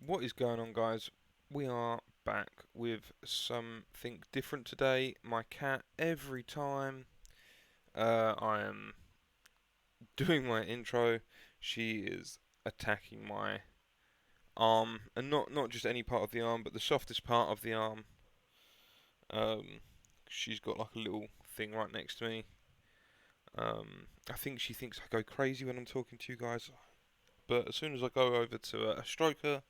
What is going on, guys? We are back with something different today. My cat, every time I am doing my intro, she is attacking my arm, and not just any part of the arm, but the softest part of the arm. Um, she's got like a little thing right next to me. I think she thinks I go crazy when I'm talking to you guys, but as soon as I go over to stroke her,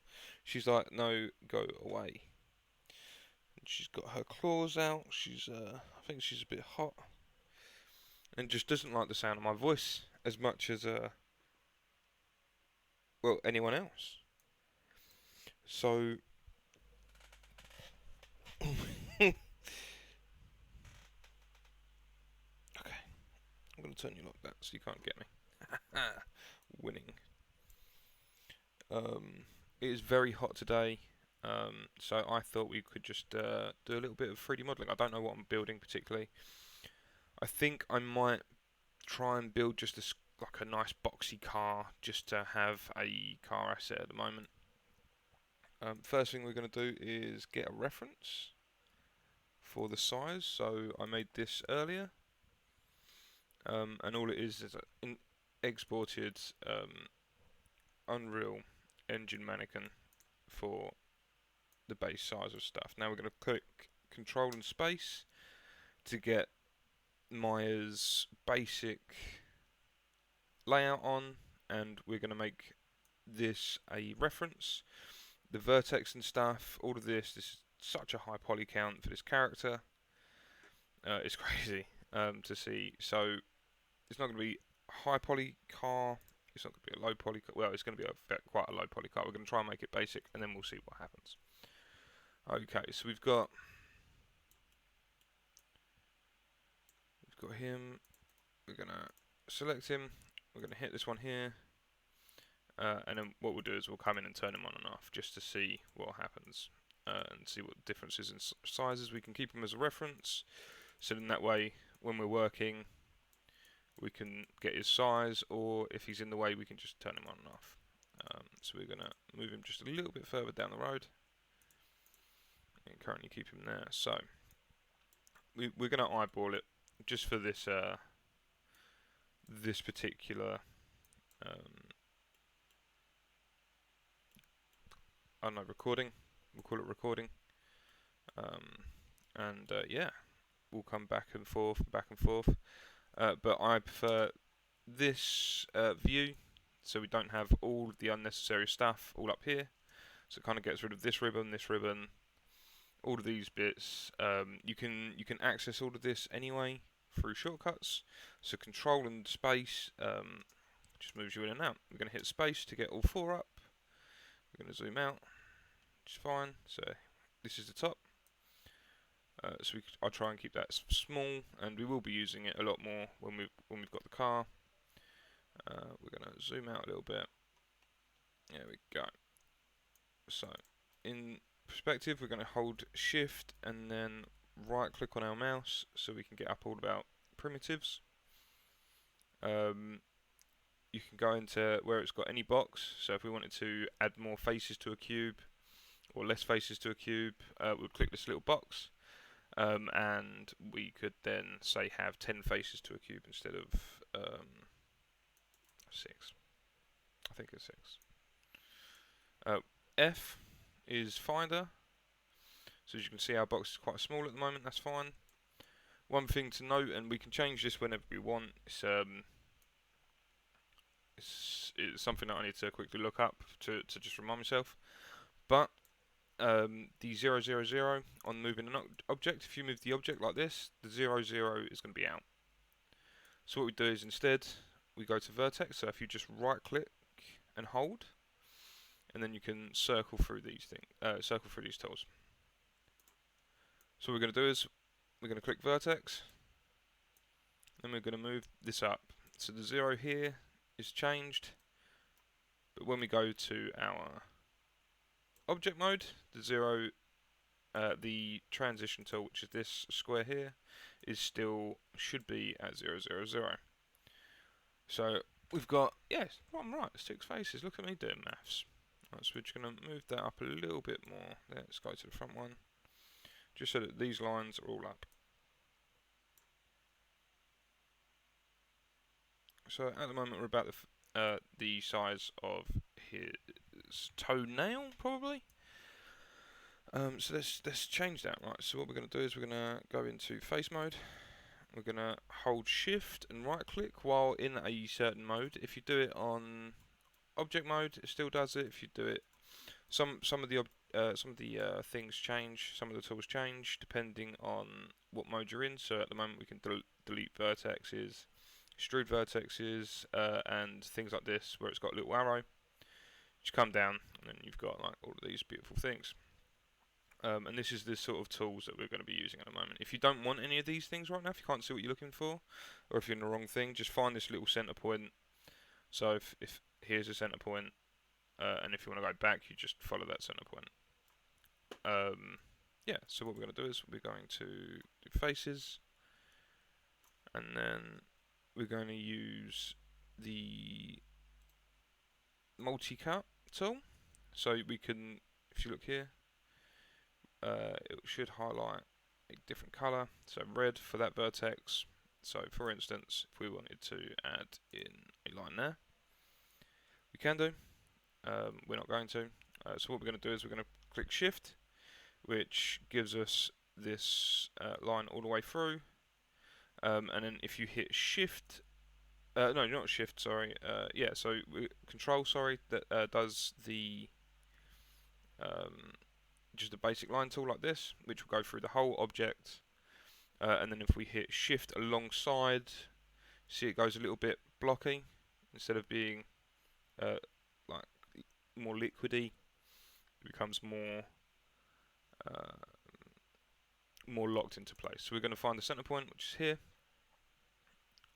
she's like, "No, go away." She's got her claws out. I think she's a bit hot, and just doesn't like the sound of my voice as much as well, anyone else. So, okay, I'm gonna turn you like that so you can't get me. Winning. Um, it is very hot today. So I thought we could just do a little bit of 3D modeling. I don't know what I'm building particularly. I think I might try and build just like a nice boxy car, just to have a car asset at the moment. First thing we're going to do is get a reference for the size. So I made this earlier, and all it is an exported Unreal Engine mannequin for the base size of stuff. Now we're going to click Control and Space to get Maya's basic layout on, and we're going to make this a reference. The vertex and stuff, all of this is such a high poly count for this character. It's crazy to see. So it's not going to be a high poly car. It's not going to be a low poly car. Well, it's going to be quite a low poly car. We're going to try and make it basic, and then we'll see what happens. Okay, so we've got him. We're going to select him. We're going to hit this one here. And then what we'll do is we'll come in and turn him on and off just to see what happens and see what differences in sizes. We can keep him as a reference, so then that way when we're working we can get his size, or if he's in the way we can just turn him on and off. So we're going to move him just a little bit further down the road and currently keep him there. So we're going to eyeball it just for this particular I don't know, recording. We'll call it recording. And yeah, we'll come back and forth, back and forth. But I prefer this view, so we don't have all the unnecessary stuff all up here. So it kind of gets rid of this ribbon, all of these bits. You can access all of this anyway through shortcuts. So Control and Space just moves you in and out. We're going to hit Space to get all four up. We're going to zoom out, which is fine. So this is the top. I'll try and keep that small, and we will be using it a lot more when we've got the car. We're going to zoom out a little bit. There we go. So in perspective, we're going to hold Shift and then right click on our mouse so we can get up all about primitives. You can go into where it's got any box. So if we wanted to add more faces to a cube or less faces to a cube, we'll click this little box. And we could then say have 10 faces to a cube instead of 6. I think it's 6. F is Finder. So as you can see, our box is quite small at the moment. That's fine. One thing to note, and we can change this whenever we want. It's something that I need to quickly look up to just remind myself. But the 000 on moving an object, if you move the object like this, the 00 is going to be out. So what we do is instead we go to vertex. So if you just right click and hold, and then you can circle through these tools. So what we're going to do is we're going to click vertex, then we're going to move this up. So the 0 here is changed, but when we go to our object mode, the 0, the transition tool, which is this square here, should be at 000. So we've got, yes, I'm right, 6 faces. Look at me doing maths. Right, so we're just going to move that up a little bit more. Let's go to the front one, just so that these lines are all up. So at the moment we're about the size of his toenail, probably. So let's change that. Right. So what we're going to do is we're going to go into face mode. We're going to hold shift and right click while in a certain mode. If you do it on object mode, it still does it. If you do it, some of the things change. Some of the tools change depending on what mode you're in. So at the moment we can delete vertexes, extrude vertexes, and things like this where it's got a little arrow. Just come down and then you've got like all of these beautiful things. And this is the sort of tools that we're going to be using at the moment. If you don't want any of these things right now, if you can't see what you're looking for, or if you're in the wrong thing, just find this little center point. So if here's a center point, and if you want to go back, you just follow that center point. Yeah, so what we're going to do is we're going to do faces, and then we're going to use the multi-cut tool. So we can, if you look here, it should highlight a different color, so red for that vertex. So for instance, if we wanted to add in a line there, we can do. We're not going to. So what we're going to do is we're going to click shift, which gives us this line all the way through. And then if you hit shift, no, not shift, sorry. Yeah, so control, sorry, that does the just a basic line tool like this, which will go through the whole object. And then if we hit shift alongside, see it goes a little bit blocky instead of being like more liquidy. It becomes more more locked into place. So we're going to find the center point, which is here,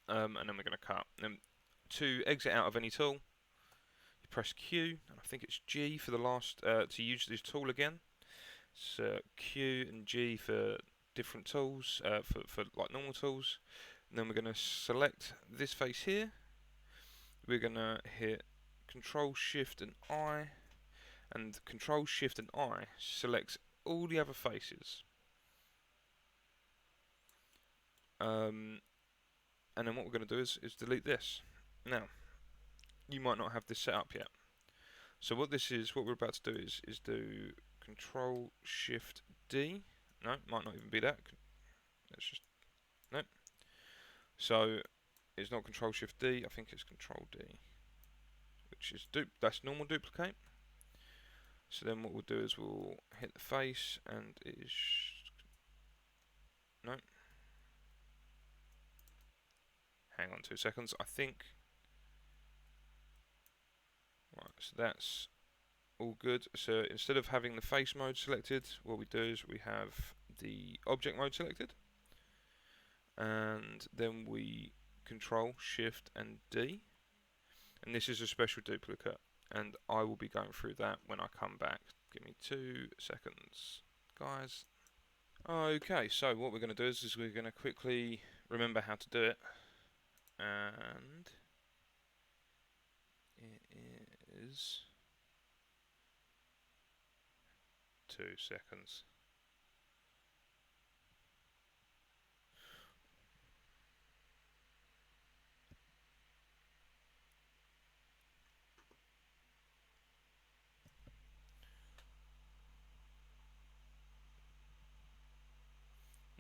and then we're going to cut. And to exit out of any tool, you press Q, and I think it's G for the last to use this tool again. So Q and G for different tools, for like normal tools. And then we're going to select this face here. We're going to hit Control Shift and I, and Control Shift and I selects all the other faces. And then what we're going to do is delete this. Now, you might not have this set up yet. So what we're about to do is do Control Shift D. No, might not even be that. Let's just no. So it's not Control Shift D. I think it's Control D, which is that's normal duplicate. So then what we'll do is we'll hit the face, and it is no. Hang on 2 seconds. I think. Right, so that's all good. So instead of having the face mode selected, what we do is we have the object mode selected, and then we Control Shift and D, and this is a special duplicate, and I will be going through that when I come back. Give me 2 seconds, guys. Okay, so what we're going to do is we're going to quickly remember how to do it, and it is 2 seconds.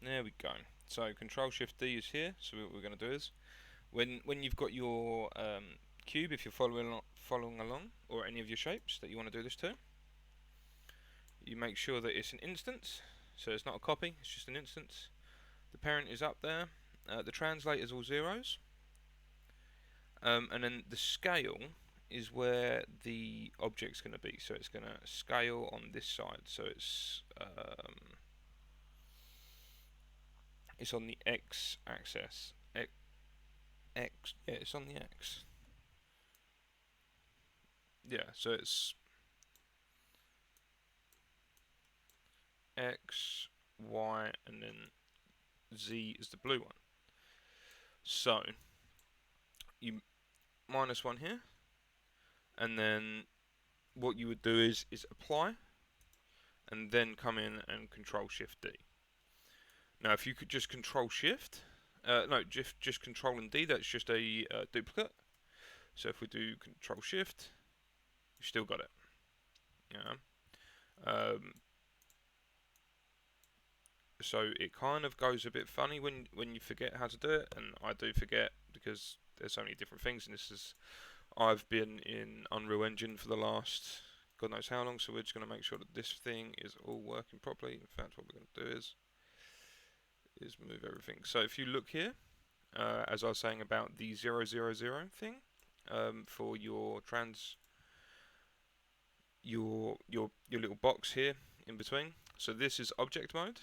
There we go. So Control Shift D is here. So what we're going to do is, when you've got your cube, if you're following along, or any of your shapes that you want to do this to, you make sure that it's an instance. So it's not a copy. It's just an instance. The parent is up there. The translate is all zeros. And then the scale is where the object's going to be. So it's going to scale on this side. So it's on the X axis. Yeah, it's on the X. Yeah, so it's X, Y, and then Z is the blue one. So you -1 here, and then what you would do is apply, and then come in and Control Shift D. Now, if you could just Control Shift, no, just Control and D, that's just a duplicate. So if we do Control Shift, you still got it. Yeah. So it kind of goes a bit funny when you forget how to do it, and I do forget because there's so many different things. And I've been in Unreal Engine for the last God knows how long, so we're just going to make sure that this thing is all working properly. In fact, what we're going to do is move everything. So if you look here, as I was saying about the 000 thing, for your your little box here in between. So this is object mode.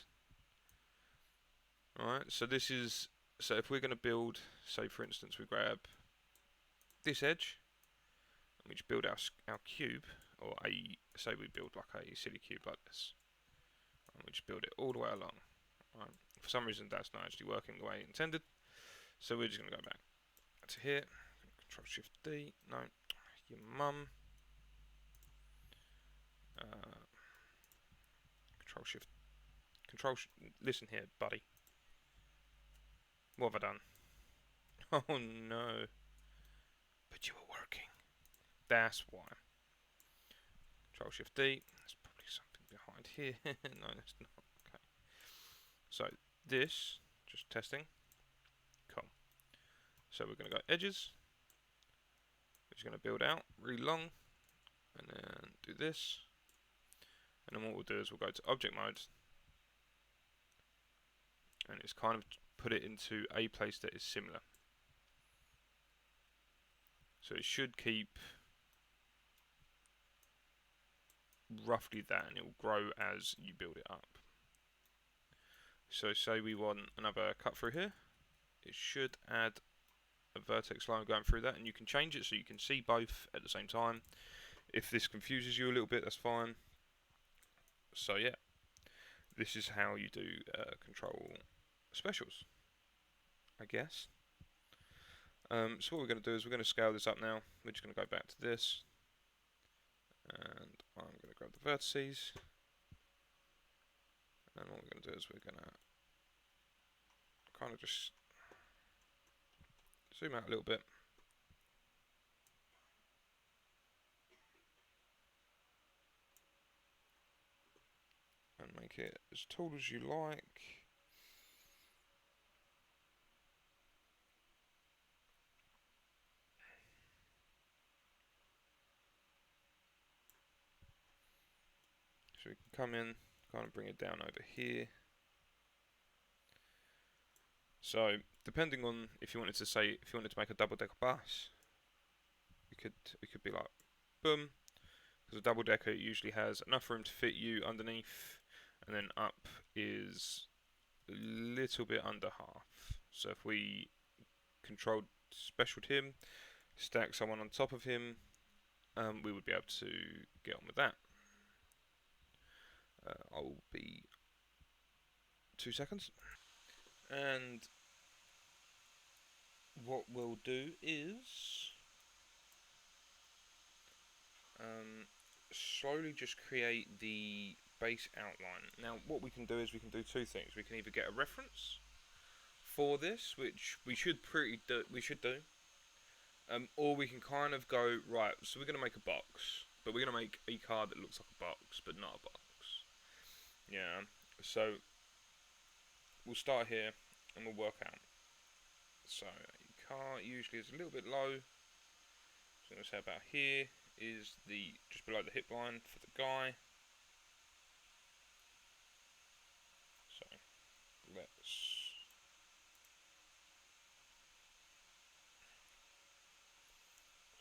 Alright, so if we're going to build, say for instance we grab this edge, and we just build our cube, or say we build like a silly cube like this, and we just build it all the way along. Right. For some reason that's not actually working the way intended, so we're just going to go back to here, Control Shift D, no, your mum, Control Shift, listen here buddy, what have I done? Oh no, but you were working, that's why. Control Shift D, there's probably something behind here, no that's not, okay. So this, just testing, cool. So we're going to go edges, we're just going to build out really long, and then do this, and then what we'll do is we'll go to object mode, and it's kind of put it into a place that is similar. So it should keep roughly that, and it will grow as you build it up. So say we want another cut through here, it should add a vertex line going through that, and you can change it so you can see both at the same time. If this confuses you a little bit, that's fine. So yeah, this is how you do control specials, I guess. So what we're going to do is we're going to scale this up now. We're just going to go back to this, and I'm going to grab the vertices, and what we're going to do is we're going to kind of just zoom out a little bit. And make it as tall as you like. So we can come in, kind of bring it down over here. So depending on if you wanted to make a double-decker bus, we could be like, boom, because a double-decker usually has enough room to fit you underneath, and then up is a little bit under half. So if we controlled specialed him, stack someone on top of him, we would be able to get on with that. I'll be 2 seconds. And what we'll do is slowly just create the base outline. Now what we can do is we can do two things. We can either get a reference for this, which we should do, or we can kind of go, right, so we're going to make a box, but we're going to make a card that looks like a box, but not a box. Yeah, so we'll start here and we'll work out. So a car usually is a little bit low, so I'm going to say about here is just below the hip line for the guy. So let's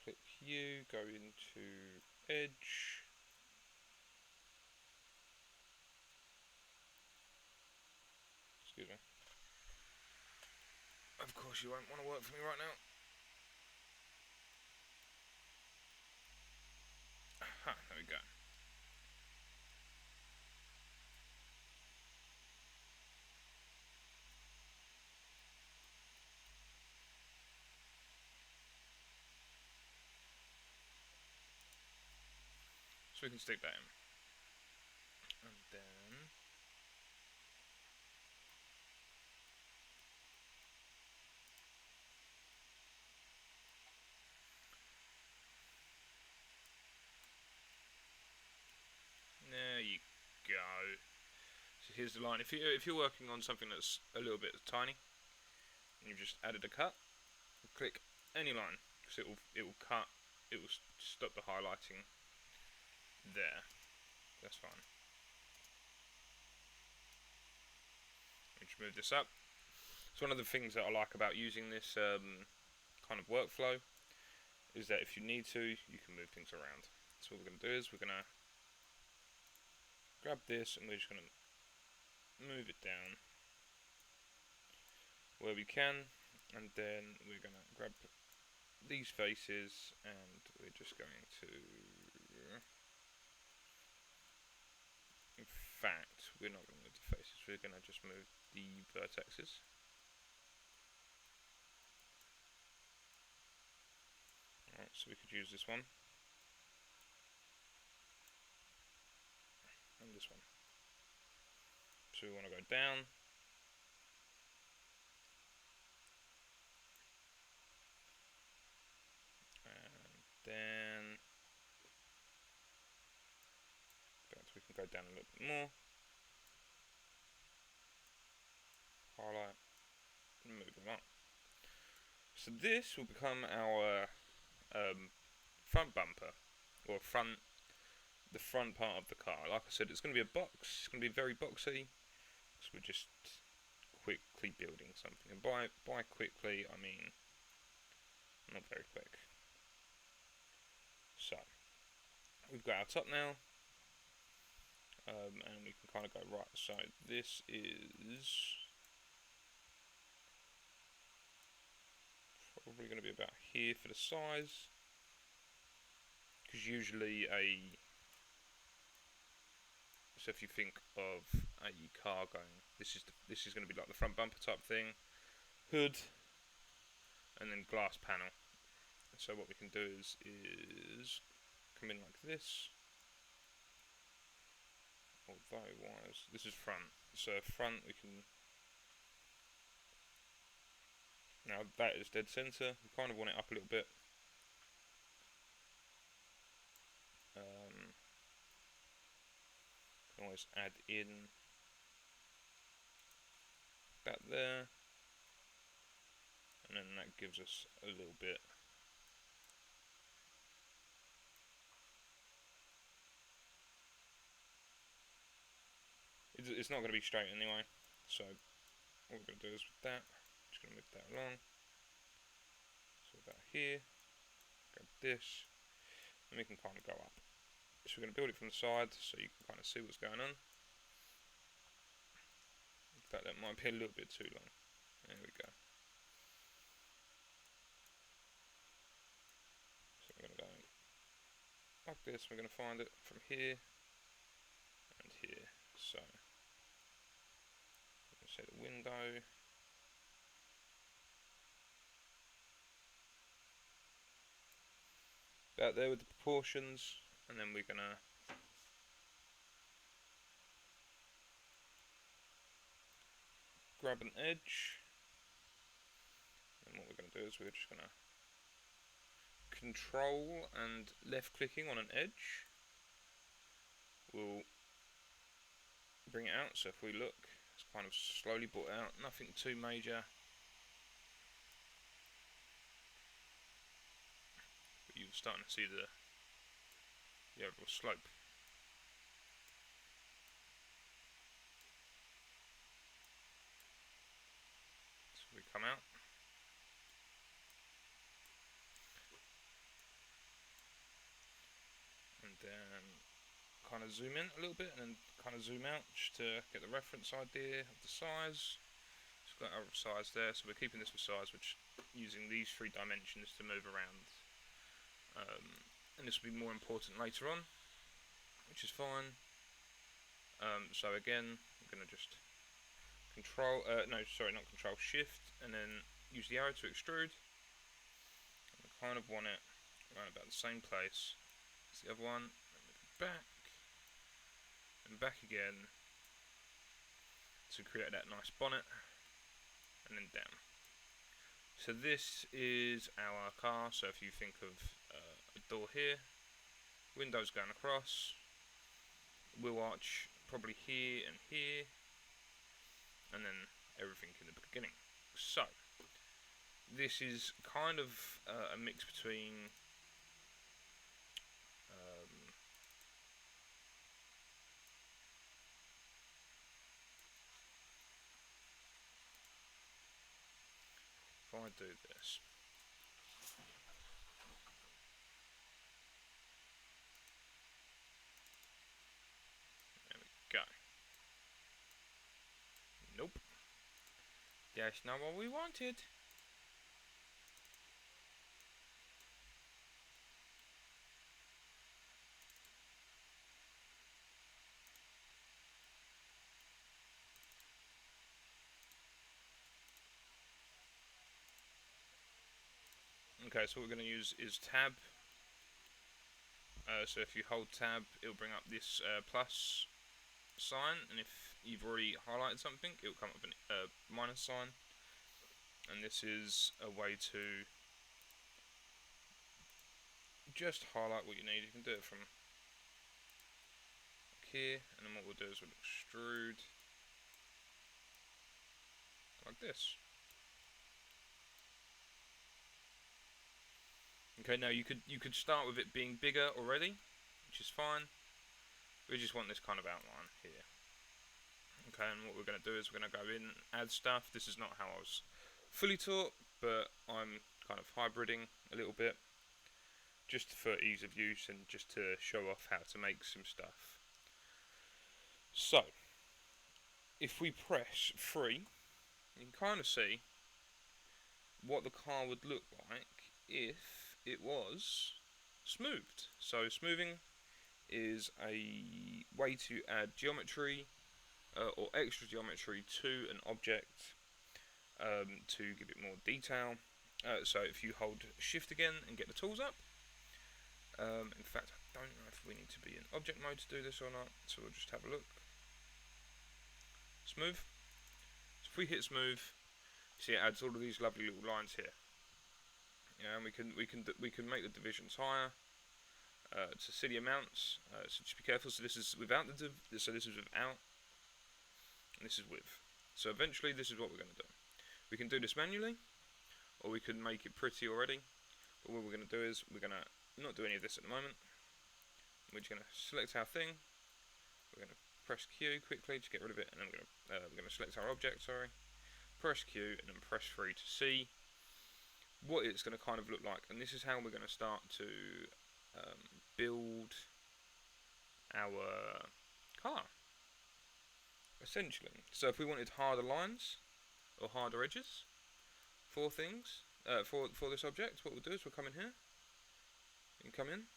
click you, go into edge, excuse me. Of course you won't want to work for me right now. Aha, there we go. So we can stick that in. And then there you go. So here's the line. If you're working on something that's a little bit tiny, and you've just added a cut, click any line because it will cut. It will stop the highlighting there. That's fine. Let me just move this up. So one of the things that I like about using this kind of workflow is that if you need to, you can move things around. So what we're going to do is we're going to grab this and we're just going to move it down where we can, and then we're going to grab these faces and we're just going to, in fact, we're not going to move the faces, we're going to just move the vertexes. Alright, so we could use this one and this one. So we want to go down, and then in fact we can go down a little bit more, highlight, and move them up. So this will become our front bumper, or the front part of the car. Like I said, it's going to be a box. It's going to be very boxy. So we're just quickly building something, and by quickly I mean not very quick. So we've got our top now, and we can kind of go right. So this is probably going to be about here for the size, because usually so if you think of a car going, this is going to be like the front bumper type thing, hood, and then glass panel. So what we can do is come in like this. Although this is front, so front we can. Now that is dead center. We kind of want it up a little bit. Can always add in that there, and then that gives us a little bit. It's not going to be straight anyway, so what we're going to do is with that, just going to move that along. So that here, grab this, and we can kind of go up. So we're going to build it from the side so you can kind of see what's going on. In fact, that might be a little bit too long. There we go. So we're going to go like this. We're going to find it from here and here. So I'm going to say the window. About there with the proportions, and then we're going to grab an edge, and what we're going to do is we're just going to control and left clicking on an edge will bring it out. So if we look, it's kind of slowly brought out, nothing too major, but you're starting to see the overall slope. So we come out, and then kind of zoom in a little bit, and then kind of zoom out just to get the reference idea of the size. So we've got our size there, so we're keeping this with size, which using these 3 dimensions to move around. And this will be more important later on, which is fine. So again, I'm going to just Shift, and then use the arrow to extrude. I kind of want it around about the same place as the other one. Move it back and back again to create that nice bonnet, and then down. So this is our car. So if you think of a door here, windows going across, wheel arch probably here, and then everything in the beginning. So this is kind of a mix between if I do this, there we go. Nope, that's not what we wanted. Okay, so what we're going to use is tab. So if you hold tab, it'll bring up this plus sign, and if you've already highlighted something, it'll come up a minus sign. And this is a way to just highlight what you need. You can do it from here, and then what we'll do is we'll extrude like this. Okay, now you could start with it being bigger already, which is fine. We just want this kind of outline here. Okay, and what we're going to do is we're going to go in, add stuff. This is not how I was fully taught, but I'm kind of hybriding a little bit, just for ease of use and just to show off how to make some stuff. So, if we press 3, you can kind of see what the car would look like if it was smoothed. So smoothing is a way to add geometry or extra geometry to an object to give it more detail. So if you hold shift again and get the tools up, in fact I don't know if we need to be in object mode to do this or not, so we'll just have a look. Smooth. So if we hit smooth, see it adds all of these lovely little lines here. Yeah, and we can make the divisions higher to silly amounts. So just be careful. So this is without the so this is without, and this is with. So eventually, this is what we're going to do. We can do this manually, or we can make it pretty already. But what we're going to do is we're going to not do any of this at the moment. We're just going to select our thing. We're going to press Q quickly to get rid of it, and then we're going to select our object. Sorry, press Q and then press 3 to see what it's going to kind of look like. And this is how we're going to start to build our car, essentially. So if we wanted harder lines or harder edges for things, for this object, what we'll do is we'll come in here, you can come in,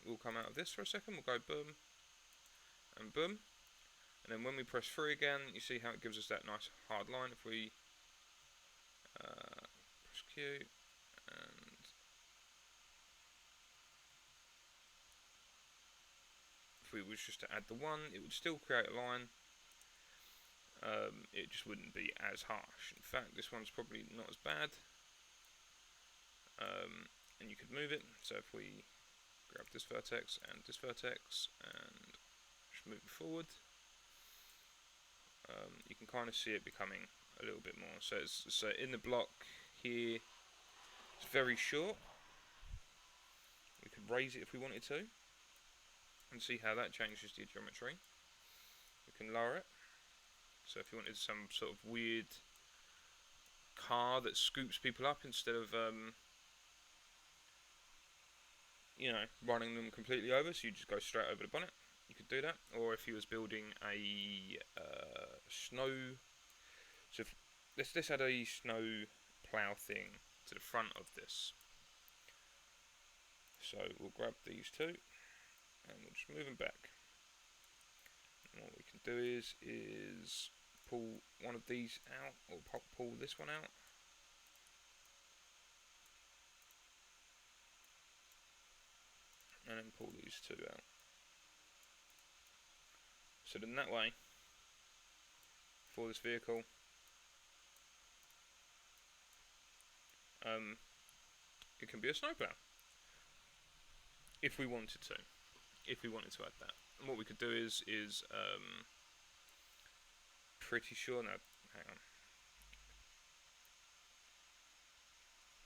we'll come out of this for a second, we'll go boom and boom, and then when we press 3 again, you see how it gives us that nice hard line. If we press Q, and if we was just to add the 1, it would still create a line. It just wouldn't be as harsh. In fact, this one's probably not as bad. And you could move it. So if we grab this vertex and just move it forward, you can kind of see it becoming a little bit more. So in the block here, it's very short. We could raise it if we wanted to, and see how that changes the geometry. We can lower it. So if you wanted some sort of weird car that scoops people up instead of running them completely over, so you just go straight over the bonnet, you could do that. Or if you was building a snow, so if, let's add a snow plough thing to the front of this. So we'll grab these two and we'll just move them back. And what we can do is pull one of these out, or pull this one out. And then pull these two out. So then that way, for this vehicle, it can be a snowplow if we wanted to. If we wanted to add that, and what we could do is pretty sure now. Hang on.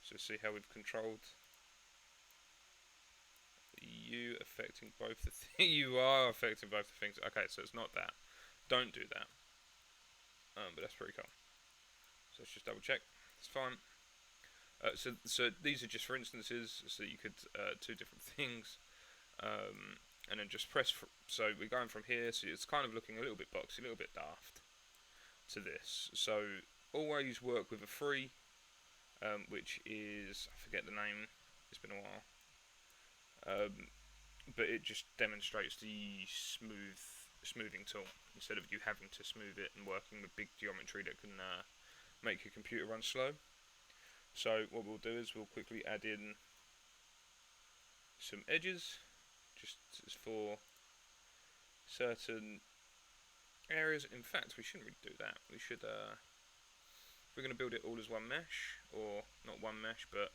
So see how we've controlled you affecting both the you are affecting both the things. Okay, so it's not that. Don't do that. But that's pretty cool. So let's just double check. It's fine. So these are just for instances. So you could do different things, and then just press. So we're going from here. So it's kind of looking a little bit boxy, a little bit daft to this. So always work with a free, which is, I forget the name. It's been a while. But it just demonstrates the smoothing tool instead of you having to smooth it and working with big geometry that can make your computer run slow. So what we'll do is we'll quickly add in some edges, just for certain areas. In fact, we shouldn't really do that. We should, if we're going to build it all as one mesh, or not one mesh, but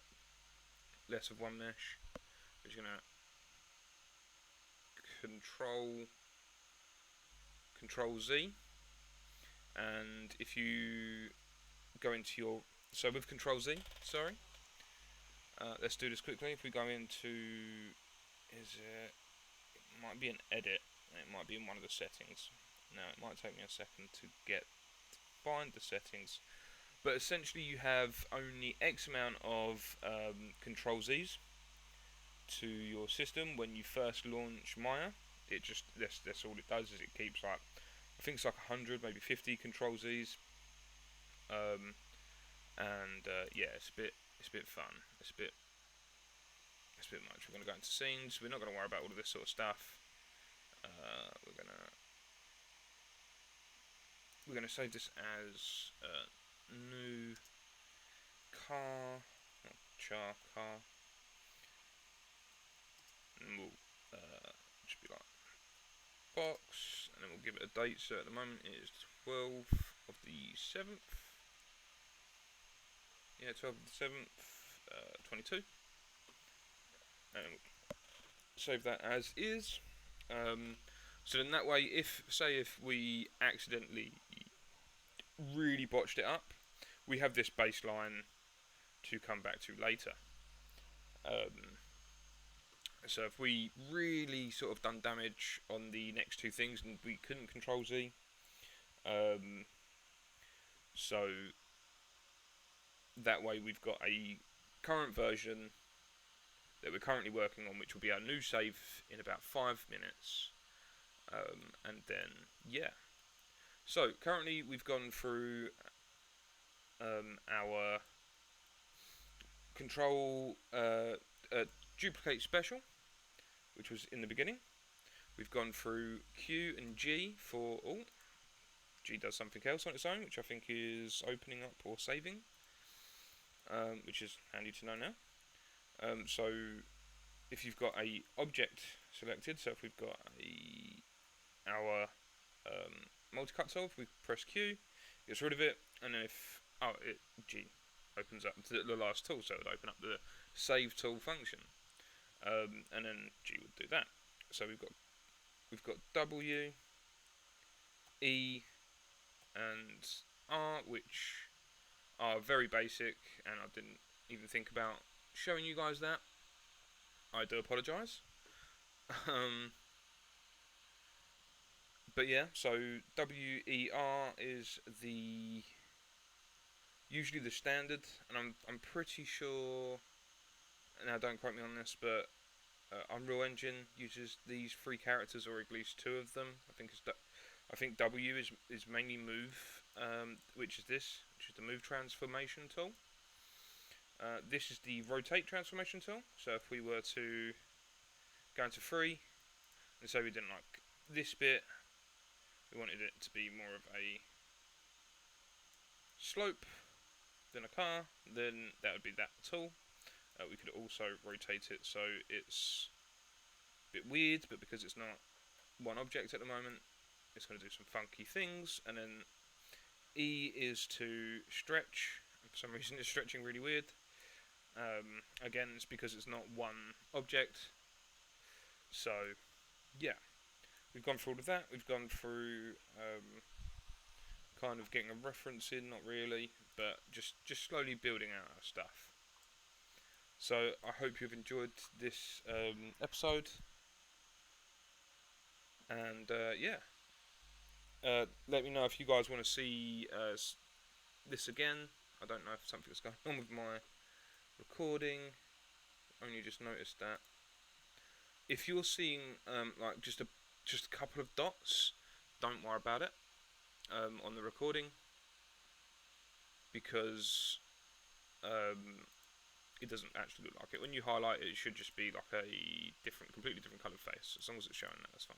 less of one mesh, we're just going to Control Z, and if you go into your, so with Control Z, sorry, let's do this quickly. If we go into, it might be an edit, it might be in one of the settings. Now it might take me a second to find the settings, but essentially you have only X amount of Control Z's to your system when you first launch Maya. It just that's all it does, is it keeps like, I think it's like 100, maybe 50 Control Z's, and yeah, it's a bit fun. It's a bit much. We're gonna go into scenes. We're not gonna worry about all of this sort of stuff. We're gonna save this as new car, not char car. And we'll just be like box, and then we'll give it a date. So at the moment it is 12th of the 7th. Yeah, 12th of the 7th, 22. And we'll save that as is. So then that way, if we accidentally really botched it up, we have this baseline to come back to later. So if we really sort of done damage on the next two things and we couldn't Control Z, so that way we've got a current version that we're currently working on, which will be our new save in about 5 minutes, and then yeah. So currently we've gone through our control duplicate special, which was in the beginning. We've gone through Q and G for, G does something else on its own, which I think is opening up or saving, which is handy to know now. So if you've got a object selected, so if we've got our multi-cut tool, if we press Q, it gets rid of it, and then if G opens up the last tool, so it would open up the save tool function, and then G would do that. So we've got W, E, and R, which are very basic, and I didn't even think about showing you guys that. I do apologise. But yeah, so WER is usually the standard, and I'm pretty sure. Now don't quote me on this, but Unreal Engine uses these 3 characters, or at least 2 of them. I think W is mainly move, which is the move transformation tool. This is the rotate transformation tool. So if we were to go into 3, and say we didn't like this bit, we wanted it to be more of a slope than a car, then that would be that tool. We could also rotate it so it's a bit weird, but because it's not one object at the moment, it's going to do some funky things, and then E is to stretch. For some reason, it's stretching really weird. Again, it's because it's not one object. So, yeah, we've gone through all of that. We've gone through kind of getting a reference in, not really, but just slowly building out our stuff. So I hope you've enjoyed this episode, and yeah, let me know if you guys want to see this again. I don't know if something's going on with my recording. Only just noticed that. If you're seeing like just a couple of dots, don't worry about it on the recording, because it doesn't actually look like it. When you highlight it, it should just be like a completely different coloured face. As long as it's showing that, that's fine.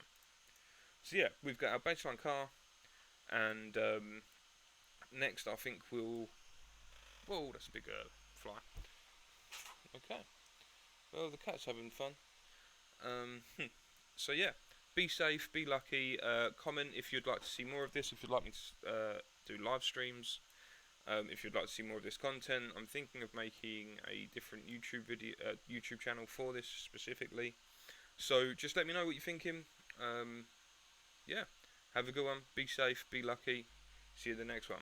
So yeah, we've got our baseline car, and next I think we'll. Whoa, that's a big fly. Okay. Well, the cat's having fun. So yeah, be safe, be lucky. Comment if you'd like to see more of this. If you'd like me to do live streams. If you'd like to see more of this content, I'm thinking of making a different YouTube channel for this specifically. So just let me know what you're thinking. Yeah, have a good one. Be safe. Be lucky. See you in the next one.